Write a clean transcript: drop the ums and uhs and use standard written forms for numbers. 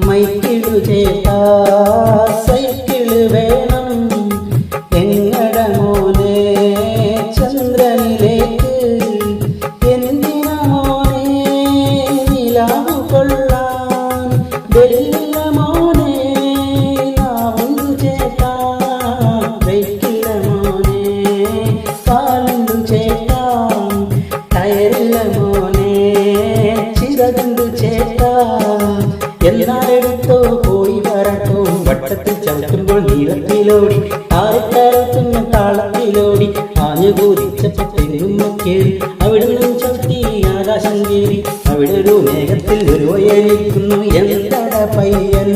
മൈക്കിളു ചേട്ടാ സൈക്കിള് വേണം എങ്ങട മോനെ ചന്ദ്രനിലേക്ക് എന്തിനാ മോനെ നിലാവ് കൊള്ളാൻ വെല്ല മോനെ നാവുണ്ടു ചേട്ടാ ബൈക്കില്ല മോനെ കാലുണ്ടു ചേട്ടാ ടയറില്ല മോനെ ചിറകുണ്ടു ചേട്ടാ എന്നാലെടുത്തോ പോയി വരട്ടോ വട്ടത്തിൽ ചവിട്ടുമ്പോൾ നീളത്തിലോടി ആരക്കാലത്തുന്ന താളത്തിലോടി ആഞ്ഞുകൂതിച്ചെങ്ങും കേറി അവിടെ നിന്നും ചവിട്ടി ആകാശം കയറി അവിടെ ഒരു മേഘത്തിൽ ഒരു വയലിക്കുന്നു എന്താ പയ്യൻ